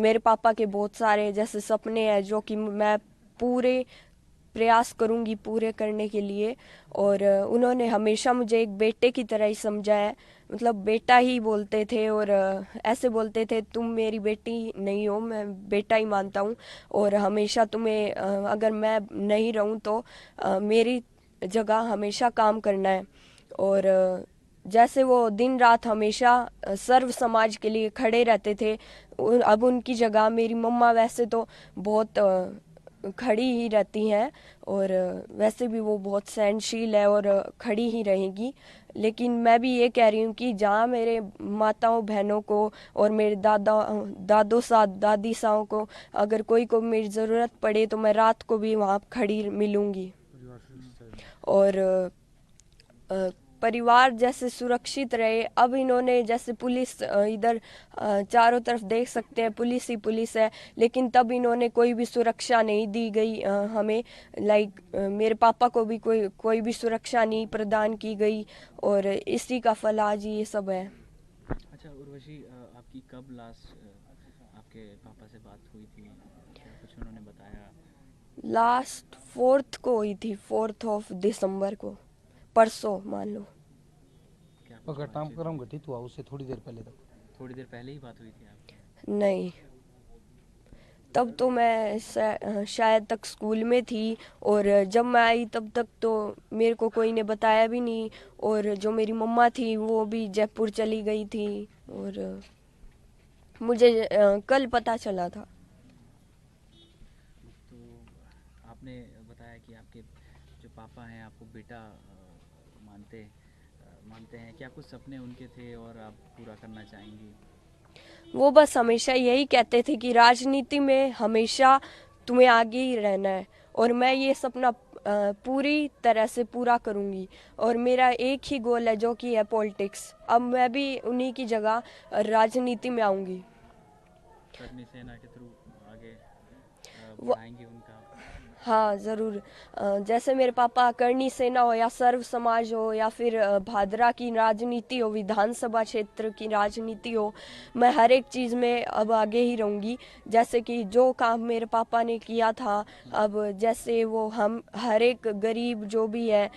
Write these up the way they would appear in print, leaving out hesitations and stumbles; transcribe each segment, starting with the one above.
मेरे पापा के बहुत सारे जैसे सपने हैं जो कि मैं पूरे प्रयास करूंगी पूरे करने के लिए। और उन्होंने हमेशा मुझे एक बेटे की तरह ही समझा है, मतलब बेटा ही बोलते थे। और ऐसे बोलते थे तुम मेरी बेटी नहीं हो, मैं बेटा ही मानता हूँ। और हमेशा तुम्हें अगर मैं नहीं रहूँ तो मेरी जगह हमेशा काम करना है। और जैसे वो दिन रात हमेशा सर्व समाज के लिए खड़े रहते थे। अब उनकी जगह मेरी मम्मा वैसे तो बहुत खड़ी ही रहती हैं। और वैसे भी वो बहुत सहनशील है और खड़ी ही रहेगी। लेकिन मैं भी ये कह रही हूँ कि जहाँ मेरे माताओं बहनों को और मेरे दादों सा दादी साओं को अगर कोई को मेरी ज़रूरत पड़े तो मैं रात को भी वहाँ खड़ी मिलूँगी। और अ, परिवार जैसे सुरक्षित रहे। अब इन्होंने जैसे पुलिस इधर चारों तरफ देख सकते हैं पुलिस ही पुलिस है, लेकिन तब इन्होंने कोई भी सुरक्षा नहीं दी गई हमें। लाइक मेरे पापा को भी कोई भी सुरक्षा नहीं प्रदान की गई। और इसी का फल आज ये सब है। अच्छा उर्वशी, आपकी कब लास्ट आपके पापा से बात हुई थी? क्या कुछ उन्होंने बताया? लास्ट 4th को हुई थी, 4th of December को, परसों मान लो। क्या कुछ बातचीत घटनाक्रम हुई? घटित हुआ उससे थोड़ी देर पहले तक। थोड़ी देर पहले ही बात हुई थी आपकी? नहीं, तब तो मैं शायद तक स्कूल में थी। और जब मैं आई तब तक तो मेरे को कोई ने बताया भी नहीं। और जो मेरी मम्मा थी वो भी जयपुर चली गई थी। और मुझे कल पता चला था। तो आपने बताया कि आपके जो पापा हैं आपको बेटा मानते हैं। क्या कुछ सपने उनके थे और आप पूरा करना चाहेंगी? वो बस हमेशा यही कहते थे कि राजनीति में हमेशा तुम्हें आगे ही रहना है। और मैं ये सपना पूरी तरह से पूरा करूंगी। और मेरा एक ही गोल है जो कि है पॉलिटिक्स। अब मैं भी उन्हीं की जगह राजनीति में आऊंगी। करनी सेना के थ्रू आगे वो बढ़ाएंगे उनका? हाँ ज़रूर। जैसे मेरे पापा करणी सेना हो या सर्व समाज हो या फिर भादरा की राजनीति हो, विधानसभा क्षेत्र की राजनीति हो, मैं हर एक चीज़ में अब आगे ही रहूँगी। जैसे कि जो काम मेरे पापा ने किया था, अब जैसे वो हम हर एक गरीब जो भी है,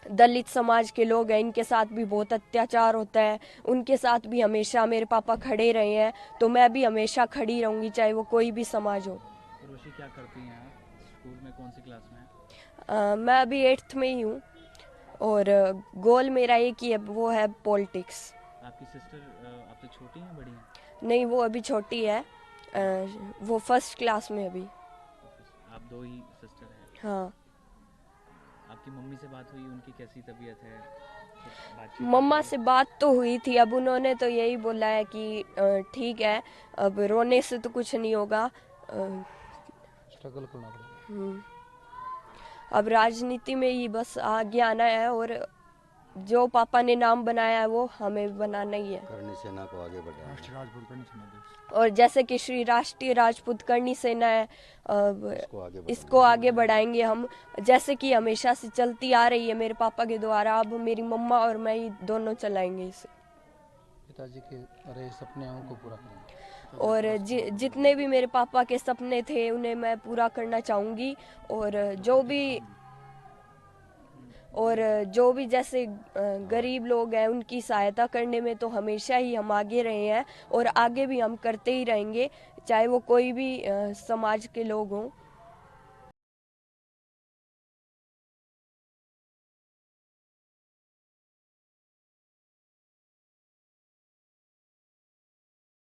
दलित समाज के लोग हैं, इनके साथ भी बहुत अत्याचार होता है, उनके साथ भी हमेशा मेरे पापा खड़े रहे हैं। तो मैं भी हमेशा खड़ी रहूँगी चाहे वो कोई भी समाज हो। उर्वशी, क्या करती हैं आप? स्कूल में कौन सी क्लास में हैं? मैं अभी 8th में ही हूँ। और गोल मेरा एक ही है, वो है पॉलिटिक्स। आपकी सिस्टर आपसे छोटी हैं बड़ी हैं? नहीं, वो अभी छोटी है। वो 1st क्लास में अभी। आप दो ही सिस्टर हैं? हाँ। आपकी मम्मी से बात हुई? उनकी कैसी तबीयत है? कुछ बातचीत मम्मा होती से है? बात तो हुई थी। अब उन्होंने तो यही बोला है कि ठीक है, अब रोने से तो कुछ नहीं होगा। स्ट्रगल करना पड़ेगा। अब राजनीति में ही बस आगे आना है। और जो पापा ने नाम बनाया है वो हमें बनाना ही है। करनी सेना को आगे बढ़ाना। राष्ट्रीय राजपूत करनी सेना और जैसे कि श्री राष्ट्रीय राजपूत करणी सेना है, इसको आगे बढ़ाएंगे हम। जैसे कि हमेशा से चलती आ रही है मेरे पापा के द्वारा, अब मेरी मम्मा और मैं ही दोनों चलाएंगे इसे। पिताजी के रहे सपने हैं उनको पूरा करेंगे। और जितने भी मेरे पापा के सपने थे उन्हें मैं पूरा करना चाहूँगी। और जो भी जैसे गरीब लोग हैं उनकी सहायता करने में तो हमेशा ही हम आगे रहे हैं और आगे भी हम करते ही रहेंगे, चाहे वो कोई भी समाज के लोग हों।